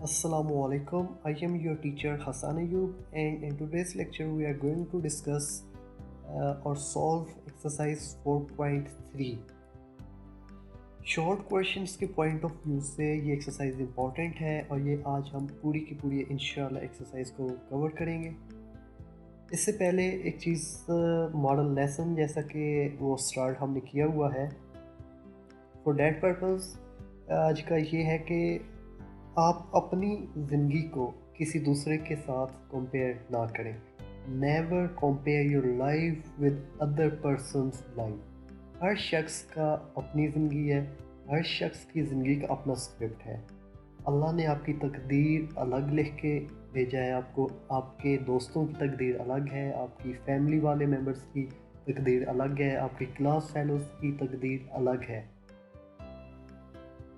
Assalamu alaikum. I am your teacher Hassan Ayub, and in today's lecture we are going to discuss or solve exercise 4.3. Short questions के point of view से ये exercise important है और ये आज हम पूरी की पूरी इंशाल्लाह एक्सरसाइज को कवर करेंगे। इससे पहले एक चीज़ मॉडल लेसन जैसा कि वो स्टार्ट हमने किया हुआ है, फॉर डैट पर्पस आज का ये है कि आप अपनी ज़िंदगी को किसी दूसरे के साथ कंपेयर ना करें। Never compare your life with other persons life. हर शख्स का अपनी ज़िंदगी है, हर शख्स की ज़िंदगी का अपना स्क्रिप्ट है। अल्लाह ने आपकी तकदीर अलग लिख के भेजा है आपको, आपके दोस्तों की तकदीर अलग है, आपकी फैमिली वाले मेंबर्स की तकदीर अलग है, आपके क्लास फेलोज़ की तकदीर अलग है।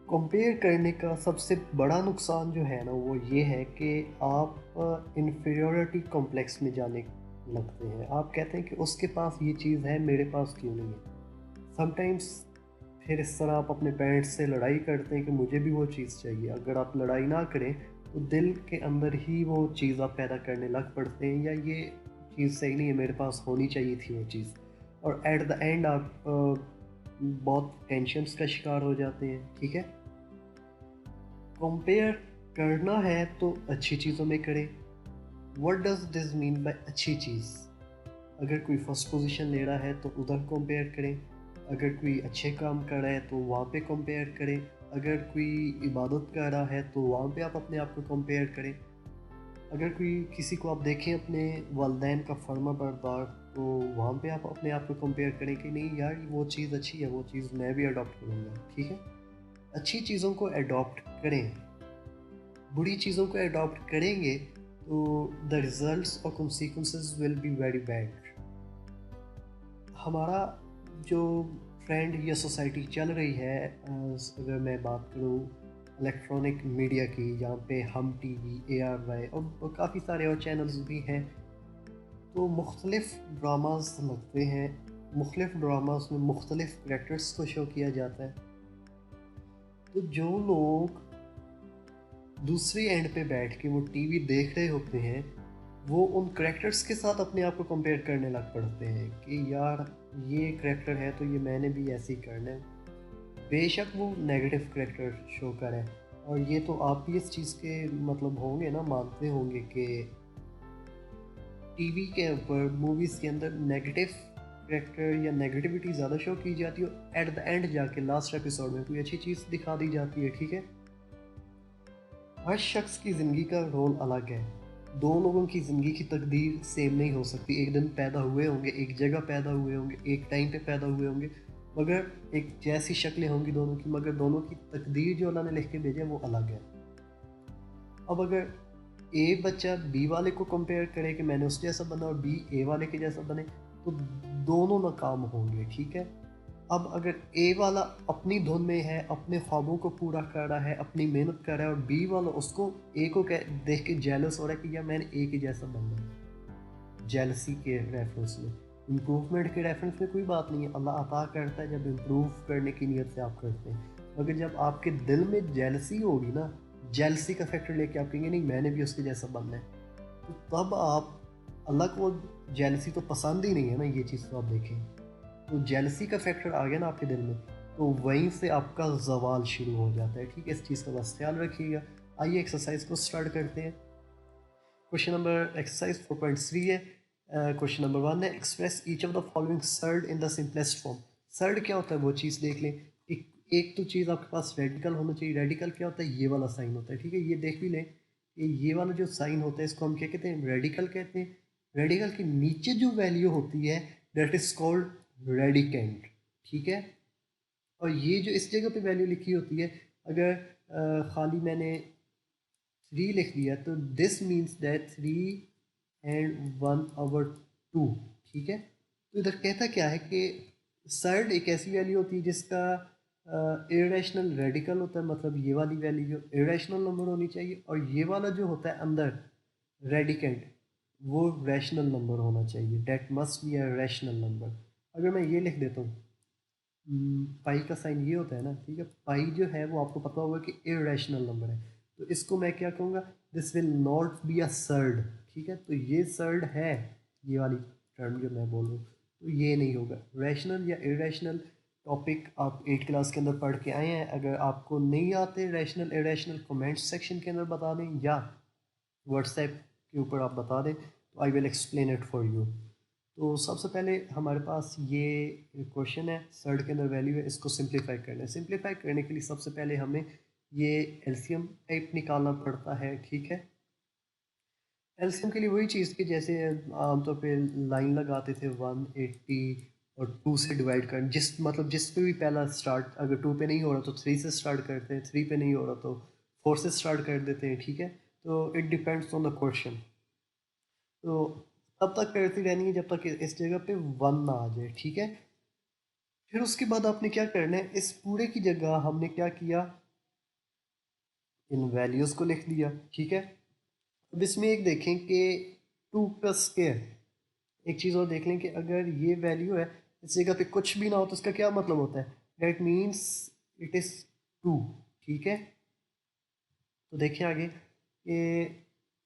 कंपेयर करने का सबसे बड़ा नुकसान जो है ना वो ये है कि आप इन्फीरियरिटी कॉम्प्लेक्स में जाने लगते हैं। आप कहते हैं कि उसके पास ये चीज़ है, मेरे पास क्यों नहीं है। समटाइम्स फिर इस तरह आप अपने पेरेंट्स से लड़ाई करते हैं कि मुझे भी वो चीज़ चाहिए। अगर आप लड़ाई ना करें तो दिल के अंदर ही वो चीज़ आप पैदा करने लग पड़ते हैं, या ये चीज़ सही नहीं है, मेरे पास होनी चाहिए थी वो चीज़। और एट द एंड आप बहुत टेंशन्स का शिकार हो जाते हैं। ठीक है, कंपेयर करना है तो अच्छी चीज़ों में करें। What does this mean by अच्छी चीज़? अगर कोई फर्स्ट पोजीशन ले रहा है तो उधर कंपेयर करें, अगर कोई अच्छे काम कर रहा है तो वहाँ पे कंपेयर करें, अगर कोई इबादत कर रहा है तो वहाँ पे आप अपने आप को कंपेयर करें, अगर कोई किसी को आप देखें अपने वालिदैन का फर्मा बरदार तो वहाँ पे आप अपने आप को कंपेयर करें कि नहीं यार वो चीज़ अच्छी है, वो चीज़ मैं भी अडॉप्ट करूँगा। ठीक है, अच्छी चीज़ों को अडॉप्ट करें। बुरी चीज़ों को अडॉप्ट करेंगे तो द रिजल्ट्स और consequences will be very bad. हमारा जो ट्रेंड या सोसाइटी चल रही है, अगर मैं बात करूँ इलेक्ट्रॉनिक मीडिया की, जहाँ पे हम टीवी, ARY और काफ़ी सारे और चैनल्स भी हैं, तो मुख्तलिफ़ ड्रामाज लगते हैं। मुख्तलिफ़ ड्रामाज में मुख्तलिफ़ करेक्टर्स को शो किया जाता है। तो जो लोग दूसरी एंड पे बैठ के वो टीवी देख रहे होते हैं, वो उन करेक्टर्स के साथ अपने आप को कंपेयर करने लग पड़ते हैं कि यार ये करेक्टर है तो ये मैंने भी ऐसे ही करना है। बेशक वो नेगेटिव करेक्टर शो करे, और ये तो आप भी इस चीज़ के मतलब होंगे ना, मानते होंगे कि टीवी के ऊपर मूवीज़ के अंदर नेगेटिव करेक्टर या नेगेटिविटी ज़्यादा शो की जाती है, एट द एंड जाके लास्ट एपिसोड में कोई अच्छी चीज़ दिखा दी जाती है। ठीक है, हर शख्स की ज़िंदगी का रोल अलग है। दो लोगों की ज़िंदगी की तकदीर सेम नहीं हो सकती। एक दिन पैदा हुए होंगे, एक जगह पैदा हुए होंगे, एक टाइम पे पैदा हुए होंगे, मगर एक जैसी शक्लें होंगी दोनों की, मगर दोनों की तकदीर जो अल्लाह ने लिख के भेजी है वो अलग है। अब अगर ए बच्चा बी वाले को कंपेयर करे कि मैंने उस जैसा बना, और बी ए वाले के जैसा बने, तो दोनों नाकाम होंगे। ठीक है, अब अगर ए वाला अपनी धुन में है, अपने ख्वाबों को पूरा कर रहा है, अपनी मेहनत कर रहा है, और बी वाला उसको ए को देख के जेलस हो रहा है कि यार मैंने ए के जैसा बनना है, जेलसी के रेफरेंस में। इम्प्रूवमेंट के रेफरेंस में कोई बात नहीं है, अल्लाह अता करता है जब इम्प्रूव करने की नीयत से आप करते हैं। मगर जब आपके दिल में जेलसी होगी ना, जेलसी का फैक्टर लेके आप कहेंगे नहीं मैंने भी उसके जैसा बनना है, तो तब आप, अल्लाह को जेलसी तो पसंद ही नहीं है ना, ये चीज़ तो आप देखें। तो जेलसी का फैक्टर आ गया ना आपके दिल में, तो वहीं से आपका जवाल शुरू हो जाता है। ठीक है, इस चीज़ का बस ख्याल रखिएगा। आइए एक्सरसाइज को स्टार्ट करते हैं। क्वेश्चन नंबर एक्सरसाइज 4.3 है। क्वेश्चन नंबर 1 है, express each of the following surd in the simplest form. Surd क्या होता है वो चीज़ देख लें। एक तो चीज़ आपके पास रेडिकल होना चाहिए। रेडिकल क्या होता है? ये वाला साइन होता है। ठीक है, ये देख भी लें कि ये वाला जो साइन होता है इसको हम क्या कहते हैं? रेडिकल कहते हैं। रेडिकल के नीचे जो वैल्यू होती है दैट इज कॉल्ड रेडिकेंट। ठीक है, और ये जो इस जगह पे वैल्यू लिखी होती है, अगर खाली मैंने 3 लिख दिया तो दिस मीन्स दैट 3 एंड 1/2। ठीक है, तो इधर कहता क्या है कि सर्ड एक ऐसी वैल्यू होती है जिसका इरेशनल रेडिकल होता है, मतलब ये वाली वैल्यू जो इरेशनल नंबर होनी चाहिए, और ये वाला जो होता है अंदर रेडिकेंट वो रैशनल नंबर होना चाहिए। That must be a rational number. अगर मैं ये लिख देता हूँ, पाई का साइन ये होता है ना। ठीक है, पाई जो है वो आपको पता होगा कि इरेशनल नंबर है। तो इसको मैं क्या कहूँगा, this will not be a surd, ठीक है। तो ये सर्ड है, ये वाली टर्म जो मैं बोल रहा हूँ, तो ये नहीं होगा। रैशनल या इरेशनल टॉपिक आप 8 क्लास के अंदर पढ़ के आए हैं। अगर आपको नहीं आते रैशनल इरेशनल, कमेंट सेक्शन के अंदर बता दें या व्हाट्सएप के ऊपर आप बता दें, तो I will explain it for you. तो सबसे पहले हमारे पास ये क्वेश्चन है, सर्ड के अंदर वैल्यू है, इसको सिंप्लीफाई करना है। सिंप्लीफाई करने के लिए सबसे पहले हमें ये एलसीएम टाइप निकालना पड़ता है, ठीक है। एलसीएम के लिए वही चीज़ कि जैसे आमतौर पे लाइन लगाते थे 180 और 2 से डिवाइड कर, जिस पे भी पहला स्टार्ट, अगर 2 पे नहीं हो रहा तो 3 से स्टार्ट करते हैं, 3 पे नहीं हो रहा तो 4 से स्टार्ट कर देते हैं, ठीक है। तो it depends on the question. तो तब तक करती रहनी है जब तक इस जगह पे 1 ना आ जाए, ठीक है। फिर उसके बाद आपने क्या करना है, इस पूरे की जगह हमने क्या किया, इन वैल्यूज़ को लिख दिया, ठीक है। अब इसमें एक देखें कि 2 का स्क्वायर, एक चीज़ और देख लें कि अगर ये वैल्यू है, इस जगह पे कुछ भी ना हो तो इसका क्या मतलब होता है, दैट मीन्स इट इज़ 2, ठीक है। तो देखिए आगे कि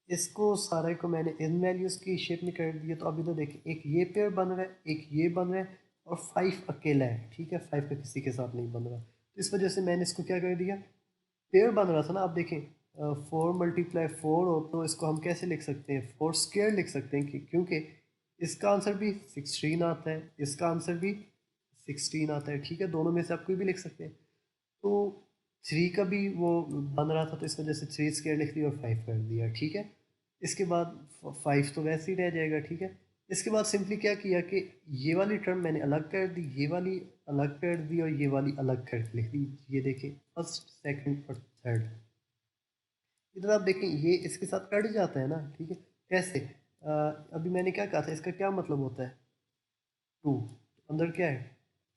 इसको सारे को मैंने इन वैल्यूज़ की शेप में कर दिया। तो अभी तो देखिए एक ये पेयर बन रहा है, एक ये बन रहा है और 5 अकेला है, ठीक है। 5 का किसी के साथ नहीं बन रहा, तो इस वजह से मैंने इसको क्या कर दिया, पेयर बन रहा था ना। आप देखें 4 मल्टीप्लाई 4 हो तो इसको हम कैसे लिख सकते हैं, 4 स्क्वायर लिख सकते हैं, क्योंकि इसका आंसर भी 16 आता है, इसका आंसर भी 16 आता है, ठीक है। दोनों में से आप कोई भी लिख सकते हैं। तो 3 का भी वो बन रहा था, तो इस वजह से 3 स्क्वायर लिख दिया और 5 कर दिया, ठीक है। इसके बाद 5 तो वैसे ही रह जाएगा, ठीक है। इसके बाद सिंपली क्या किया कि ये वाली टर्म मैंने अलग कर दी, ये वाली अलग कर दी और ये वाली अलग कर लिख दी। ये देखिए फर्स्ट, सेकंड और थर्ड। इधर आप देखें ये इसके साथ कट जाता है ना, ठीक है। कैसे, अभी मैंने क्या कहा था, इसका क्या मतलब होता है, 2, अंदर क्या है,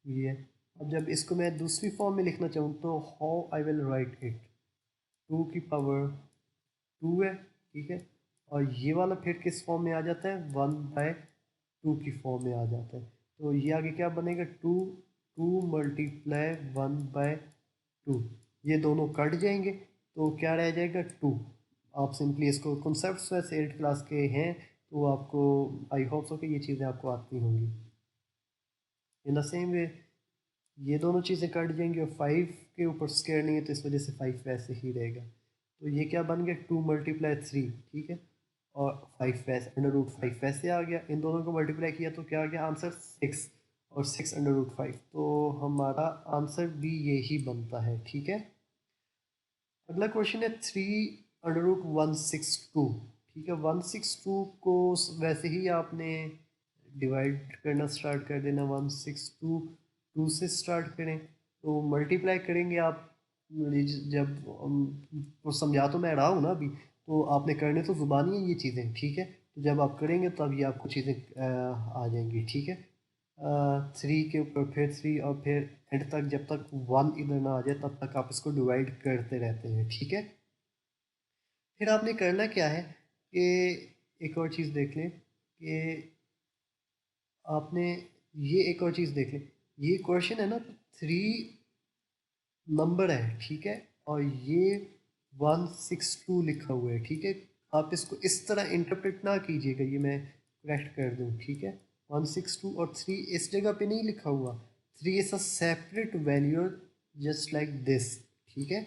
ये है। अब जब इसको मैं दूसरी फॉर्म में लिखना चाहूँ तो how I will write it, 2 की पावर 2 है, ठीक है। और ये वाला फिर किस फॉर्म में आ जाता है, 1/2 की फॉर्म में आ जाता है। तो ये आगे क्या बनेगा, 2, 2 मल्टीप्लाई 1/2, ये दोनों कट जाएंगे तो क्या रह जाएगा, 2। आप सिंपली इसको, कॉन्सेप्ट्स वैसे 8 क्लास के हैं तो आपको, आई होप सो कि ये चीज़ें आपको आती होंगी। इन द सेम वे ये दोनों चीज़ें कट जाएंगी और 5 के ऊपर स्क्वायर नहीं है तो इस वजह से 5 वैसे ही रहेगा। तो ये क्या बन गया, 2 मल्टीप्लाई 3, ठीक है। और 5 वैसे, √5 वैसे आ गया। इन दोनों को मल्टीप्लाई किया तो क्या आ गया आंसर, 6, और 6 √5। तो हमारा आंसर भी यही बनता है, ठीक है। अगला क्वेश्चन है 3 √162, ठीक है। 162 को वैसे ही आपने डिवाइड करना स्टार्ट कर देना, 162 2 से स्टार्ट करें तो मल्टीप्लाई करेंगे आप। जब वो समझा तो मैं रहा हूँ ना अभी, तो आपने करने तो ज़ुबानी है ये चीज़ें, ठीक है। तो जब आप करेंगे तब ये आपको चीज़ें आ जाएंगी, ठीक है। 3 के ऊपर फिर 3 और फिर एंड तक, जब तक 1 इधर ना आ जाए तब तक आप इसको डिवाइड करते रहते हैं, ठीक है। फिर आपने करना क्या है कि एक और चीज़ देख लें कि आपने, ये एक और चीज़ देख लें, ये क्वेश्चन है ना, 3 नंबर है, ठीक है। और ये 162 लिखा हुआ है, ठीक है। आप इसको इस तरह इंटरप्रेट ना कीजिएगा, ये मैं करेक्ट कर दूं, ठीक है। 162 और 3 इस जगह पे नहीं लिखा हुआ, 3 is a separate value just like this, ठीक है।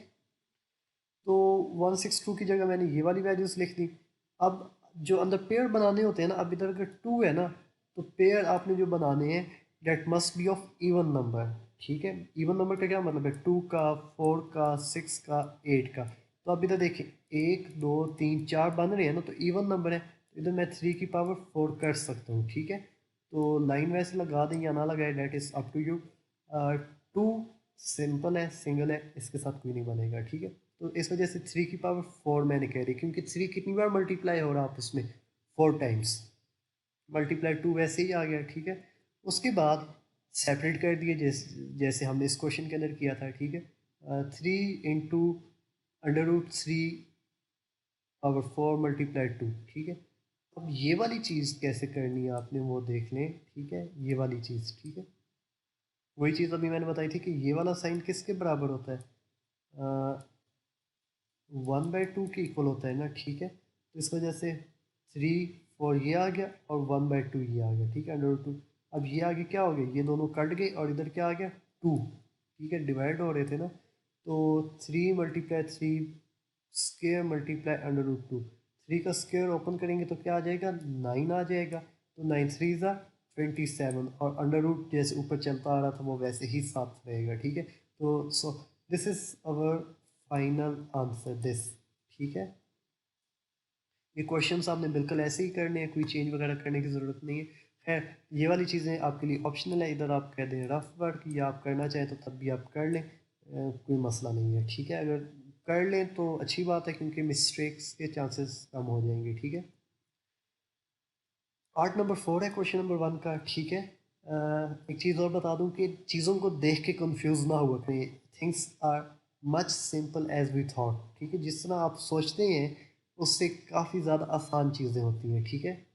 तो 162 की जगह मैंने ये वाली वैल्यूज़ लिख दी। अब जो अंदर पेयर बनाने होते हैं ना, अब इधर अगर 2 है ना, तो पेयर आपने जो बनाने हैं that must be of even number, ठीक है। इवन नंबर का क्या मतलब है, 2 का, 4 का, 6 का, 8 का। तो अब इधर देखिए 1 2 3 4 बन रहे हैं ना, तो इवन नंबर है, तो इधर मैं 3 की पावर 4 कर सकता हूँ, ठीक है। तो लाइन वैसे लगा दें या ना लगाए, that is up to you. 2 simple है, सिंगल है, इसके साथ कोई नहीं बनेगा, ठीक है। तो इस वजह से 3 की पावर 4 मैंने कह दी, क्योंकि 3 कितनी बार मल्टीप्लाई हो रहा है आपस में, 4 टाइम्स। मल्टीप्लाई 2 वैसे ही आ गया, ठीक है। उसके बाद सेपरेट कर दिए, जैसे हमने इस क्वेश्चन के अंदर किया था, ठीक है। 3 × √3 पावर 4 मल्टीप्लाई 2, ठीक है। अब ये वाली चीज़ कैसे करनी है आपने वो देख लें, ठीक है। ये वाली चीज़, ठीक है, वही चीज़ अभी मैंने बताई थी कि ये वाला साइन किसके बराबर होता है, 1/2 के इक्वल होता है ना, ठीक है। तो इस वजह से 3/4 ये आ गया और 1/2 ये आ गया, ठीक है, √2। अब ये आगे क्या हो गया, ये दोनों कट गए और इधर क्या आ गया, 2, ठीक है, डिवाइड हो रहे थे ना। तो 3 × 3 स्क्वेयर मल्टीप्लाई √2, 3 का स्क्वेयर ओपन करेंगे तो क्या आ जाएगा, 9 आ जाएगा। तो 9 3 ज़ा 27 और अंडर रूट जैसे ऊपर चलता आ रहा था वो वैसे ही साथ रहेगा, ठीक है। तो so this is our final answer this, ठीक है। ये क्वेश्चन आपने बिल्कुल ऐसे ही करने हैं, कोई चेंज वगैरह करने की ज़रूरत नहीं है। खैर ये वाली चीज़ें आपके लिए ऑप्शनल है, इधर आप कह दें रफ वर्क या आप करना चाहें तो तब भी आप कर लें, कोई मसला नहीं है, ठीक है। अगर कर लें तो अच्छी बात है क्योंकि मिस्टेक्स के चांसेस कम हो जाएंगे, ठीक है। पार्ट नंबर 4 है क्वेश्चन नंबर 1 का, ठीक है। एक चीज़ और बता दूं कि चीज़ों को देख के कंफ्यूज ना हुआ करें, things are much simple as we thought, ठीक है। जिस तरह आप सोचते हैं उससे काफ़ी ज़्यादा आसान चीज़ें होती हैं, ठीक है।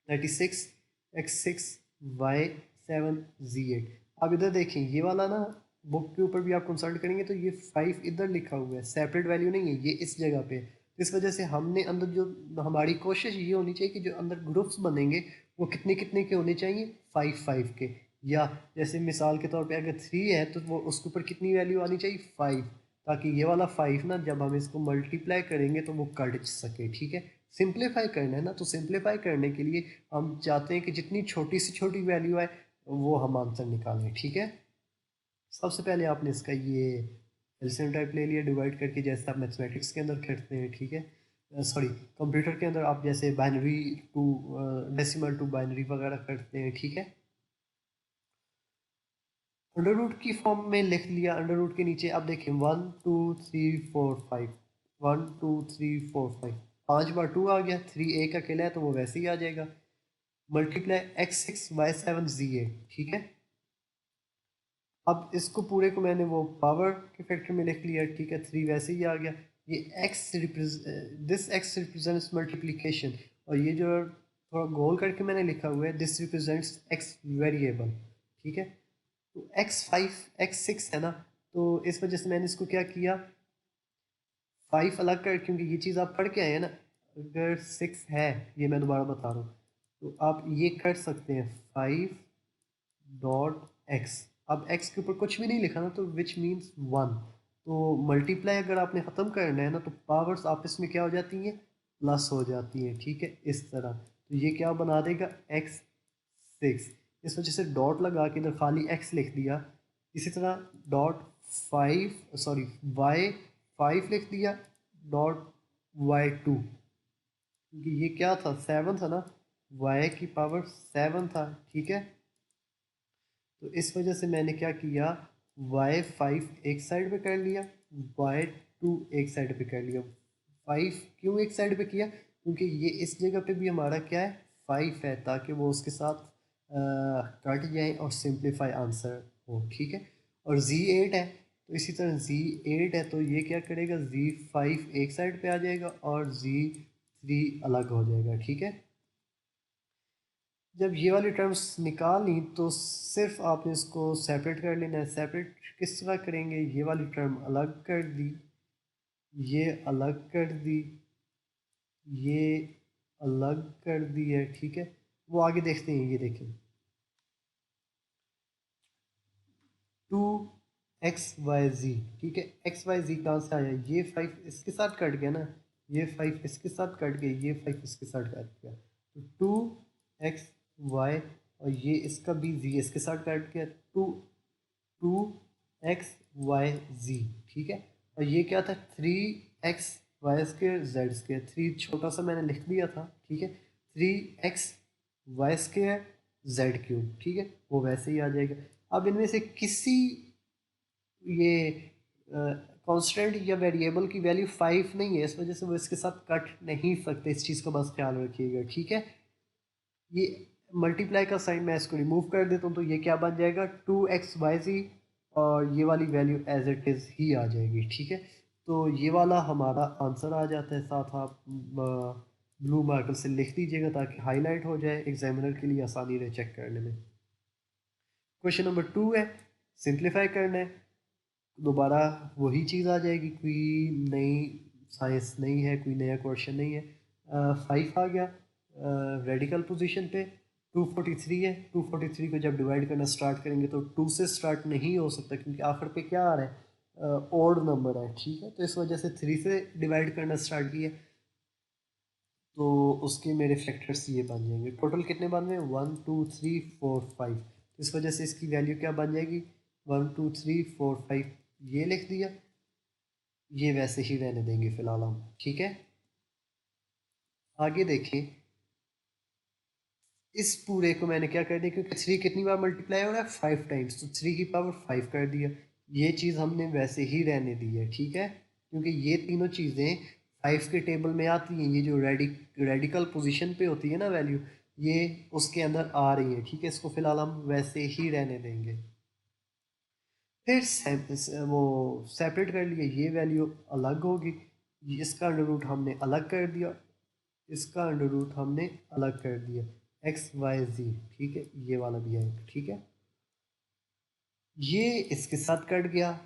96 x6 y7 z8। अब इधर देखें ये वाला ना, बुक के ऊपर भी आप कंसल्ट करेंगे तो ये 5 इधर लिखा हुआ है, सेपरेट वैल्यू नहीं है, ये इस जगह पे है। तो इस वजह से हमने अंदर जो हमारी कोशिश ये होनी चाहिए कि जो अंदर ग्रुप्स बनेंगे वो कितने कितने के होने चाहिए, 5 5 के। या जैसे मिसाल के तौर पे अगर 3 है तो वो उसके ऊपर कितनी वैल्यू आनी चाहिए, 5, ताकि ये वाला 5 ना जब हम इसको मल्टीप्लाई करेंगे तो वो कट सके, ठीक है। सिंप्लीफाई करना है ना, तो सिंप्लीफाई करने के लिए हम चाहते हैं कि जितनी छोटी से छोटी वैल्यू आए वो हम आंसर निकालें, ठीक है। सबसे पहले आपने इसका ये एलसीएम टाइप ले लिया डिवाइड करके, जैसे आप मैथमेटिक्स के अंदर करते हैं, ठीक है। सॉरी, कंप्यूटर के अंदर आप जैसे binary to decimal to binary वगैरह करते हैं, ठीक है। अंडर रूट की फॉर्म में लिख लिया, अंडर रूट के नीचे आप देखें 1 2 3 4 5, 1 2 3 4 5, 5 बार 2 आ गया, 3 एक अकेला है तो वो वैसे ही आ जाएगा। मल्टीप्लाई x6 y7 z8, ठीक है। अब इसको पूरे को मैंने वो पावर के फैक्टर में लिख लिया, ठीक है, 3 वैसे ही आ गया। ये दिस x रिप्रेजेंट्स मल्टीप्लिकेशन, और ये जो थोड़ा गोल करके मैंने लिखा हुआ है, दिस रिप्रेजेंट्स x वेरिएबल, ठीक है। तो x6 है ना, तो इस वजह से मैंने इसको क्या किया, 5 अलग कर, क्योंकि ये चीज़ आप पढ़ के आए हैं ना। अगर 6 है, ये मैं दोबारा बता रहा हूँ, तो आप ये कर सकते हैं 5.x। अब x के ऊपर कुछ भी नहीं लिखा ना, तो विच मीन्स 1। तो मल्टीप्लाई अगर आपने ख़त्म करना है ना तो पावर्स आपस में क्या हो जाती हैं, प्लस हो जाती हैं, ठीक है, इस तरह। तो ये क्या बना देगा, x6। इस वजह से डॉट लगा के इधर खाली x लिख दिया। इसी तरह डॉट 5, सॉरी y5 लिख दिया, डॉट y2, क्योंकि ये क्या था, 7 था ना, y की पावर 7 था, ठीक है। तो इस वजह से मैंने क्या किया, y5 एक साइड पे कर लिया, y2 एक साइड पे कर लिया। 5 क्यों एक साइड पे किया, क्योंकि ये इस जगह पे भी हमारा क्या है, 5 है, ताकि वो उसके साथ कट जाए और सिंप्लीफाई आंसर हो, ठीक है। और z8 है, तो इसी तरह z8 है तो ये क्या करेगा, z5 एक साइड पे आ जाएगा और z3 अलग हो जाएगा, ठीक है। जब ये वाली टर्म्स निकाल ली तो सिर्फ आपने इसको सेपरेट कर लेना है। सेपरेट किस तरह करेंगे, ये वाली टर्म अलग कर दी, ये अलग कर दी, ये अलग कर दी है, ठीक है। वो आगे देखते हैं, ये देखें 2 x y z, ठीक है। x y z कहाँ से आया, ये 5 इसके साथ कट गया ना, ये 5 इसके साथ कट गया, ये 5 इसके साथ कट गया, तो 2 x y, और ये इसका भी z इसके साथ कट गया, 2 x y z, ठीक है। और ये क्या था, 3 x y² z², 3 छोटा सा मैंने लिख दिया था, ठीक है। 3 x y²z³, ठीक है, वो वैसे ही आ जाएगा। अब इनमें से किसी ये कांस्टेंट या वेरिएबल की वैल्यू 5 नहीं है, इस वजह से वो इसके साथ कट नहीं सकते, इस चीज़ का बस ख्याल रखिएगा, ठीक है। ये मल्टीप्लाई का साइन मैं इसको रिमूव कर देता हूँ, तो ये क्या बन जाएगा, 2 x y z, और ये वाली वैल्यू एज इट इज़ ही आ जाएगी, ठीक है। तो ये वाला हमारा आंसर आ जाता है। साथ आप ब्लू मार्कर से लिख दीजिएगा ताकि हाईलाइट हो जाए, एग्जामिनर के लिए आसानी रहे चेक करने में। क्वेश्चन नंबर 2 है, सिंप्लीफाई करना है। दोबारा वही चीज़ आ जाएगी, कोई नई साइंस नहीं है, कोई नया क्वेश्चन नहीं है। 5 आ गया रेडिकल पोजीशन पे। 243 है, 243 को जब डिवाइड करना स्टार्ट करेंगे तो 2 से स्टार्ट नहीं हो सकता, क्योंकि आखिर पे क्या आ रहा है, ऑड नंबर है, ठीक है। तो इस वजह से 3 से डिवाइड करना स्टार्ट किया, तो उसके मेरे फैक्टर्स ये बन जाएंगे। टोटल कितने बन रहे हैं, 1 2 3 4 5। तो इस वजह से इसकी वैल्यू क्या बन जाएगी, 1 2 3 4 5, ये लिख दिया। ये वैसे ही रहने देंगे फिलहाल हम, ठीक है। आगे देखें, इस पूरे को मैंने क्या कर दिया, क्योंकि 3 कितनी बार मल्टीप्लाई हो रहा है, 5 टाइम्स, तो 3 की पावर 5 कर दिया। ये चीज़ हमने वैसे ही रहने दी है, ठीक है, क्योंकि ये तीनों चीज़ें 5 के टेबल में आती हैं। ये जो रेडिकल पोजीशन पे होती है ना वैल्यू, ये उसके अंदर आ रही है, ठीक है। इसको फिलहाल हम वैसे ही रहने देंगे। फिर वो सेपरेट कर लिया, ये वैल्यू अलग होगी, इसका अंडर रूट हमने अलग कर दिया, इसका अंडर रूट हमने अलग कर दिया, एक्स वाई जी, ठीक है। ये वाला भी है, ठीक है। ये इसके साथ कट गया,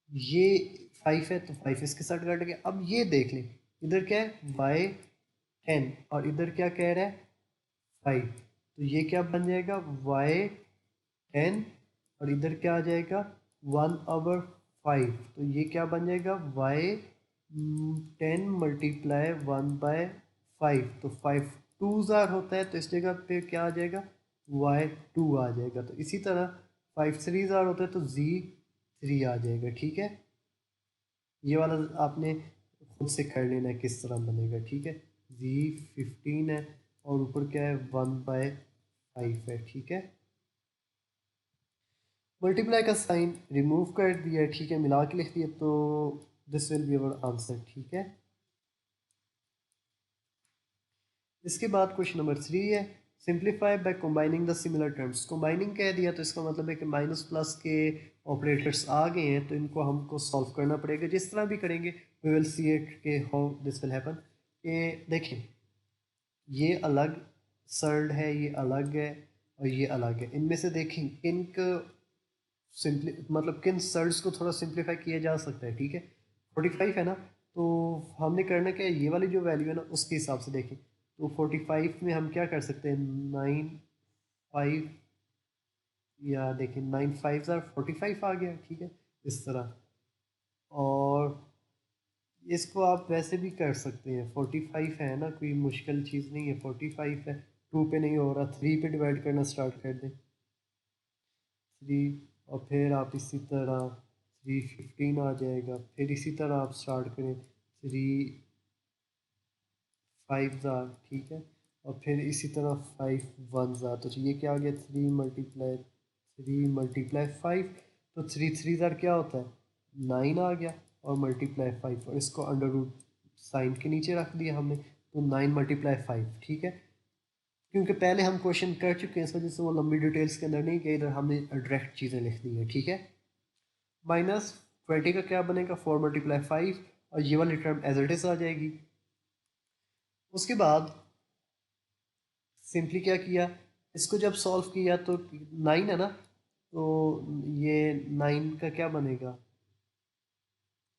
ये 5 है तो 5 इसके साथ कट गया। अब ये देख लें, इधर क्या है, वाई 10, और इधर क्या कह रहा है, 5। तो ये क्या बन जाएगा, वाई 10, और इधर क्या आ जाएगा, 1/5। तो ये क्या बन जाएगा, वाई 10 मल्टीप्लाई 1/5। तो 5 टू ज़ार होता है, तो इस जगह पे क्या आ जाएगा, y2 आ जाएगा। तो इसी तरह 5 3 ज़ार होता है, तो z3 आ जाएगा, ठीक है। ये वाला आपने खुद से कर लेना है किस तरह बनेगा, ठीक है। z15 है, और ऊपर क्या है, 1/5 है, ठीक है। मल्टीप्लाई का साइन रिमूव कर दिया, ठीक है, मिला के लिख दिया, तो this will be our answer, ठीक है। इसके बाद क्वेश्चन नंबर 3 है, simplify by combining the similar terms. Combining कह दिया तो इसका मतलब है कि माइनस प्लस के ऑपरेटर्स आ गए हैं, तो इनको हमको सॉल्व करना पड़ेगा। जिस तरह भी करेंगे वी विल सी इट के हाउ दिस विल हैपन। कि देखें, ये अलग सर्ड है, ये अलग है, और ये अलग है। इनमें से देखें इनका सिंपली मतलब किन सर्ड्स को थोड़ा सिंप्लीफाई किया जा सकता है, ठीक है। 45 है ना, तो हमने करना क्या है, ये वाली जो वैल्यू है ना उसके हिसाब से देखें। तो 45 में हम क्या कर सकते हैं, 9 5, या देखें 9 5 45 आ गया, ठीक है, इस तरह। और इसको आप वैसे भी कर सकते हैं, 45 है ना, कोई मुश्किल चीज़ नहीं है। 45 है, 2 पे नहीं हो रहा, 3 पे डिवाइड करना स्टार्ट कर दें, 3। और फिर आप इसी तरह 3 15 आ जाएगा। फिर इसी तरह आप स्टार्ट करें, 3 5 ज़ार, ठीक है। और फिर इसी तरह 5 1 ज़ार। तो ये क्या आ गया, 3 × 5। तो 3 ज़ार क्या होता है, 9 आ गया, और मल्टीप्लाई 5, और इसको अंडर रूट साइन के नीचे रख दिया हमने, तो 9 × 5, ठीक है। क्योंकि पहले हम क्वेश्चन कर चुके हैं, इस वजह से वो लंबी डिटेल्स के अंदर नहीं गए, इधर हमने डायरेक्ट चीज़ें लिख दी हैं, ठीक है। -20 का क्या बनेगा, 4 × 5, और ये वाली टर्म एज इट इज़ आ जाएगी। उसके बाद सिंपली क्या किया, इसको जब सॉल्व किया तो 9 है ना, तो ये 9 का क्या बनेगा,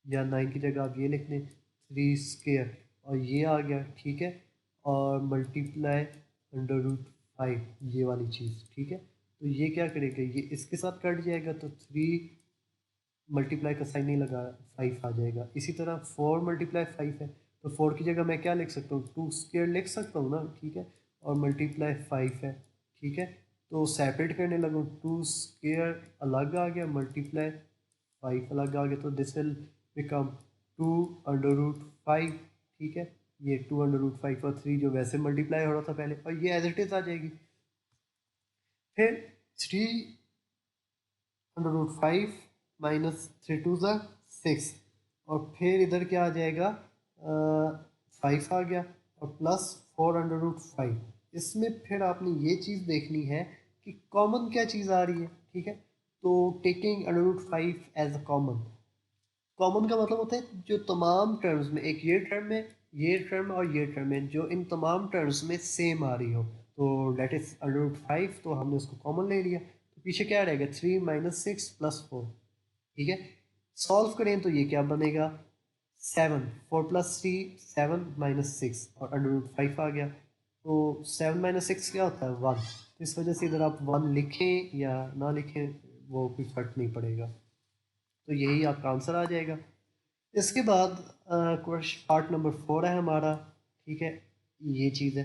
या 9 की जगह आप ये लिख दें 3 स्क्वायर, और ये आ गया, ठीक है। और मल्टीप्लाई √5, ये वाली चीज़, ठीक है। तो ये क्या करेगा, ये इसके साथ कट जाएगा, तो 3 मल्टीप्लाई का साइन नहीं लगा, 5 आ जाएगा। इसी तरह 4 × 5 है, तो 4 की जगह मैं क्या लिख सकता हूँ, 2 स्क्वायर लिख सकता हूँ ना, ठीक है। और मल्टीप्लाई 5 है, ठीक है। तो सेपरेट करने लगूँ, 2 स्क्वायर अलग आ गया, मल्टीप्लाई 5 अलग आ गया, तो दिस विल बिकम 2√5, ठीक है। ये 2√5 और 3 जो वैसे मल्टीप्लाई हो रहा था पहले, और ये एज इट इज़ आ जाएगी। फिर 3√5 -3 × 2 = 6, और फिर इधर क्या आ जाएगा, 5 आ गया, और प्लस 4√5। इसमें फिर आपने ये चीज़ देखनी है कि कॉमन क्या चीज़ आ रही है, ठीक है। तो taking √5 as a common, common का मतलब होता है जो तमाम टर्म्स में, एक ये टर्म है, ये टर्म और ये टर्म है, जो इन तमाम टर्म्स में सेम आ रही हो, तो डेट इज √5, तो हमने उसको कॉमन ले लिया। तो पीछे क्या रहेगा, 3 - 6 + 4, ठीक है। सॉल्व करें तो ये क्या बनेगा, 7, 4 + 3 7 - 6 और √5 आ गया। तो 7 - 6 क्या होता है, 1। तो इस वजह से इधर आप 1 लिखें या ना लिखें वो कोई फ़र्क नहीं पड़ेगा, तो यही आपका आंसर आ जाएगा। इसके बाद क्वेश्चन पार्ट नंबर 4 है हमारा, ठीक है। ये चीज़ है,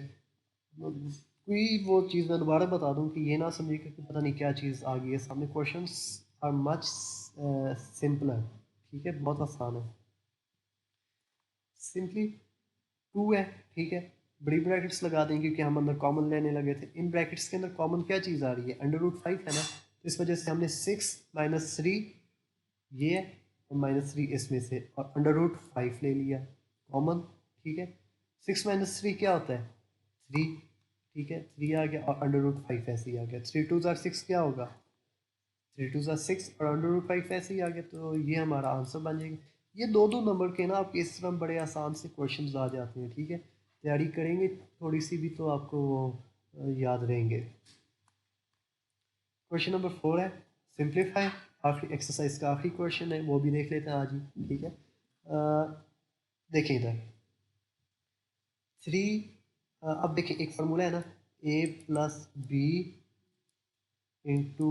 कोई वो चीज़ मैं दोबारा बता दूं कि ये ना समझिएगा कि पता नहीं क्या चीज़ आ गई है सामने। क्वेश्चंस आर मच सिंपलर, ठीक है, बहुत आसान है। सिंपली 2 है, ठीक है, बड़ी ब्रैकेट्स लगा देंगे क्योंकि हम अंदर कॉमन लेने लगे थे। इन ब्रैकेट्स के अंदर कॉमन क्या चीज़ आ रही है, √5 है ना, तो इस वजह से हमने 6 - 3 ये है और -3 इसमें से और √5 ले लिया कॉमन, ठीक है। 6 - 3 क्या होता है, 3, ठीक है, 3 आ गया और √5 ऐसे ही आ गया। 3 2 6 क्या होगा, 3 2 6 और √5 ऐसे ही आ गया। तो ये हमारा आंसर बन जाएगा। ये दो दो नंबर के ना आपके इस तरह बड़े आसान से क्वेश्चंस आ जाते हैं, ठीक है। तैयारी करेंगे थोड़ी सी भी तो आपको वो याद रहेंगे। क्वेश्चन नंबर 4 है सिंप्लीफाई, आखिरी एक्सरसाइज का आखिरी क्वेश्चन है, वो भी देख लेते हैं आज ही, ठीक है। देखें इधर 3, अब देखिए एक फार्मूला है ना, a+b इंटू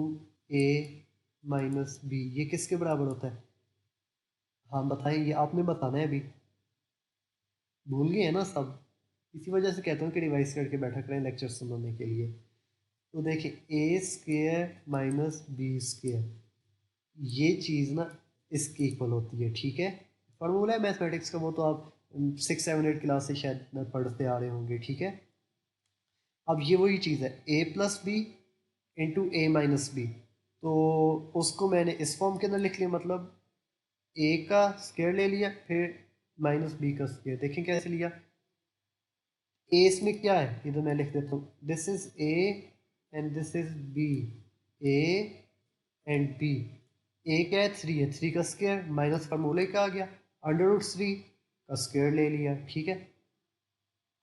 ए माइनस बी, ये किसके बराबर होता है, हाँ बताएं, ये आपने बताना है अभी, भूल गए हैं ना सब। इसी वजह से कहता हूँ कि रिवाइज करके बैठा करें लेक्चर सुनने के लिए। तो देखिए a² - b², ये चीज़ ना इसके इक्वल होती है, ठीक है। फार्मूला है मैथमेटिक्स का, वो तो आप 6 7 8 क्लास से शायद पढ़ते आ रहे होंगे, ठीक है। अब ये वही चीज़ है a+b इंटू a-b, तो उसको मैंने इस फॉर्म के अंदर लिख लिया, मतलब a का स्क्वायर ले लिया फिर -b का स्क्वायर। देखें कैसे लिया, a इसमें क्या है, इधर मैं लिख देता हूँ, this is a and this is b, a and b। a क्या है, 3 है, 3 का स्क्वायर माइनस फार्मूले का आ गया, √3 का स्क्वायर ले लिया, ठीक है।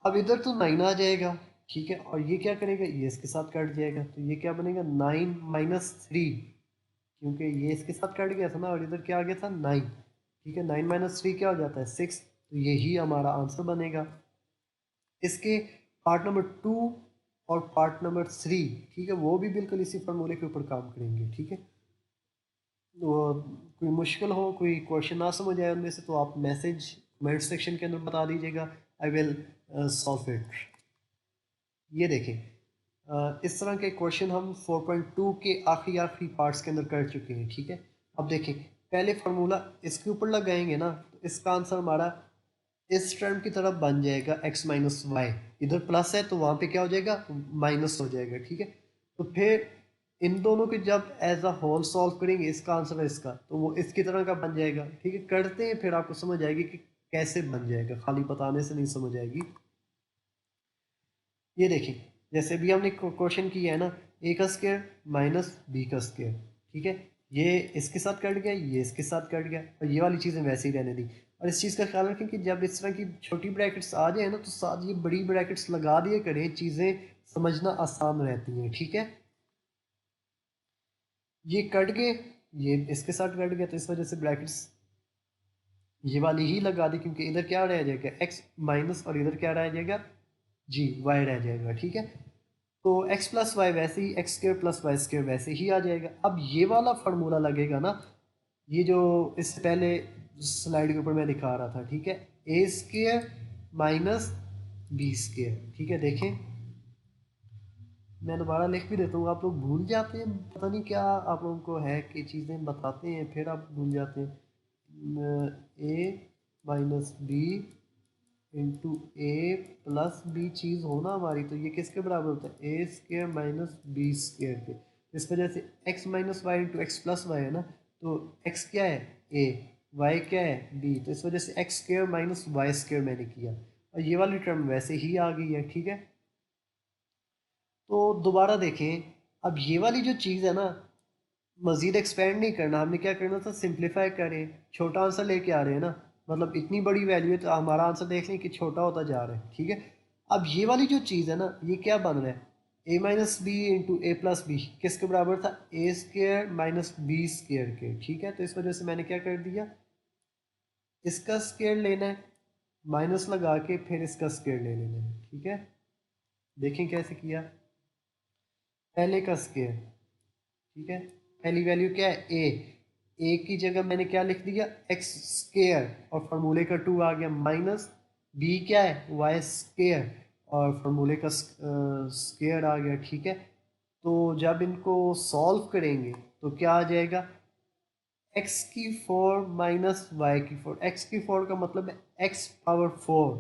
अब इधर तो 9 आ जाएगा, ठीक है, और ये क्या करेगा, ये इसके साथ कट जाएगा, तो ये क्या बनेगा 9 - 3, क्योंकि ये इसके साथ कट गया था ना और इधर क्या आ गया था 9, ठीक है। 9 - 3 क्या हो जाता है 6, तो यही हमारा आंसर बनेगा। इसके पार्ट नंबर 2 और पार्ट नंबर 3, ठीक है, वो भी बिल्कुल इसी फार्मूले के ऊपर काम करेंगे, ठीक है। वो कोई मुश्किल हो, कोई क्वेश्चन ना समझ आए उनमें से, तो आप मैसेज कमेंट सेक्शन के अंदर बता दीजिएगा, आई विल सॉल्व इट। ये देखें इस तरह के क्वेश्चन हम 4.2 के आखिरी आखिरी पार्ट्स के अंदर कर चुके हैं, ठीक है। अब देखें पहले फार्मूला इसके ऊपर लगाएंगे ना, तो इसका आंसर हमारा इस टर्म की तरफ बन जाएगा x - y, इधर प्लस है तो वहाँ पे क्या हो जाएगा, माइनस हो जाएगा, ठीक है। तो फिर इन दोनों के जब एज अ होल सॉल्व करेंगे, इसका आंसर है इसका, तो वो इसकी तरह का बन जाएगा, ठीक है। करते हैं फिर आपको समझ आएगी कि कैसे बन जाएगा, खाली बताने से नहीं समझ आएगी। ये देखिए जैसे भी हमने क्वेश्चन किया है ना, a का स्क्वायर माइनस b का स्क्वायर, ठीक है, ये इसके साथ कट गया, ये इसके साथ कट गया, और ये वाली चीज़ें वैसे ही रहने दी। और इस चीज़ का ख्याल रखें कि जब इस तरह की छोटी ब्रैकेट्स आ जाए ना, तो साथ ये बड़ी ब्रैकेट्स लगा दिए करें, चीज़ें समझना आसान रहती हैं, ठीक है। ये कट गए, ये इसके साथ कट गया, तो इस वजह से ब्रैकेट्स ये वाली ही लगा दी, क्योंकि इधर क्या रह जाएगा x माइनस, और इधर क्या रह जाएगा जी y रह जाएगा, ठीक है। तो x+y वैसे ही, x² + y² वैसे ही आ जाएगा। अब ये वाला फार्मूला लगेगा ना, ये जो इससे पहले स्लाइड के ऊपर मैं दिखा रहा था, ठीक है, a² माइनस b², ठीक है। देखें मैं दोबारा लिख भी देता हूँ, आप लोग भूल जाते हैं, पता नहीं क्या आप लोगों को है कि चीज़ें बताते हैं फिर आप भूल जाते हैं। a-b इंटू a+b चीज़ हो ना हमारी, तो ये किसके बराबर होता है, a² माइनस b² के। इस वजह से x - y इंटू x+y है ना, तो x क्या है a, y क्या है b, तो इस वजह से x² माइनस y² मैंने किया, और ये वाली टर्म वैसे ही आ गई है, ठीक है। तो दोबारा देखें, अब ये वाली जो चीज़ है ना, मज़ीद एक्सपेंड नहीं करना, हमने क्या करना था, सिंप्लीफाई करें, छोटा आंसर लेके आ रहे हैं ना, मतलब इतनी बड़ी वैल्यू है तो हमारा आंसर देख लें कि छोटा होता जा रहा है, ठीक है। अब ये वाली जो चीज़ है ना, ये क्या बन रहा है, ए माइनस बी इंटू ए प्लस बी किसके बराबर था, ए स्केयर माइनस बी स्केयर के, ठीक है। तो इस वजह से मैंने क्या कर दिया, इसका स्केयर लेना है, माइनस लगा के फिर इसका स्केयर ले लेना है, ठीक है। देखें कैसे किया, पहले का स्केयर, ठीक है। पहली वैल्यू क्या है, ए की जगह मैंने क्या लिख दिया, एक्स स्केयर, और फार्मूले का 2 आ गया, माइनस बी क्या है, वाई स्केयर, और फार्मूले का स्केयर आ गया, ठीक है। तो जब इनको सॉल्व करेंगे तो क्या आ जाएगा, एक्स की 4 माइनस वाई की 4, एक्स की 4 का मतलब है X power 4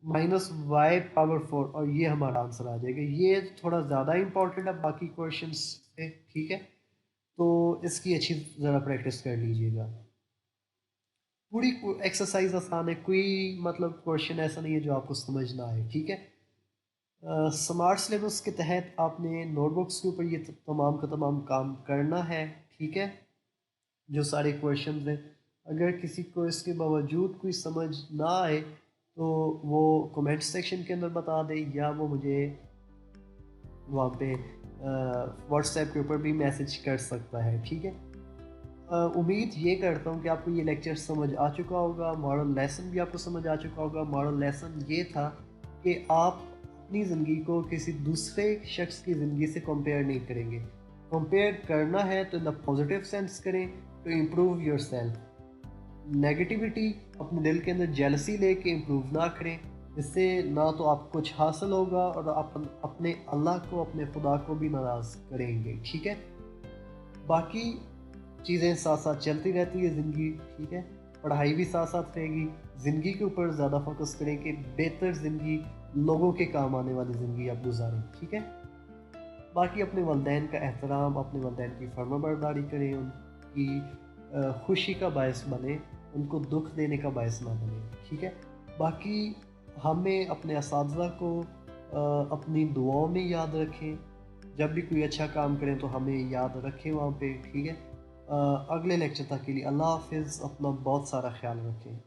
minus Y power 4, और ये हमारा आंसर आ जाएगा। ये थोड़ा ज़्यादा इंपॉर्टेंट है बाकी क्वेश्चंस से, ठीक है। तो इसकी अच्छी ज़रा प्रैक्टिस कर लीजिएगा। पूरी एक्सरसाइज आसान है, कोई मतलब क्वेश्चन ऐसा नहीं है जो आपको समझ ना आए, ठीक है। स्मार्ट सिलेबस के तहत आपने नोटबुक्स के ऊपर ये तमाम का तमाम काम करना है, ठीक है। जो सारे क्वेश्चन हैं, अगर किसी को इसके बावजूद कोई समझ ना आए तो वो कमेंट सेक्शन के अंदर बता दे, या वो मुझे वहाँ पे व्हाट्सएप के ऊपर भी मैसेज कर सकता है, ठीक है। उम्मीद ये करता हूँ कि आपको ये लेक्चर समझ आ चुका होगा, मॉरल लेसन भी आपको समझ आ चुका होगा। मॉरल लेसन ये था कि आप अपनी ज़िंदगी को किसी दूसरे शख्स की ज़िंदगी से कंपेयर नहीं करेंगे। कंपेयर करना है तो इन द पॉजिटिव सेंस करें, to improve yourself. Negativity अपने दिल के अंदर जेलसी लेके इम्प्रूव ना करें, इससे ना तो आपको कुछ हासिल होगा और आप अपने अल्लाह को, अपने खुदा को भी नाराज़ करेंगे, ठीक है। बाकी चीज़ें साथ साथ चलती रहती है ज़िंदगी, ठीक है। पढ़ाई भी साथ साथ रहेगी, ज़िंदगी के ऊपर ज़्यादा फोकस करें कि बेहतर ज़िंदगी, लोगों के काम आने वाली ज़िंदगी आप गुजारें, ठीक है। बाकी अपने वालिदैन का एहतराम, अपने वालिदैन की फर्माबरदारी करें, उनकी खुशी का बायस बने, उनको दुख देने का बायस ना बने, ठीक है। बाकी हमें अपने असातिज़ा को अपनी दुआओं में याद रखें, जब भी कोई अच्छा काम करें तो हमें याद रखें वहाँ पे, ठीक है। अगले लेक्चर तक के लिए अल्लाह हाफिज़, अपना बहुत सारा ख्याल रखें।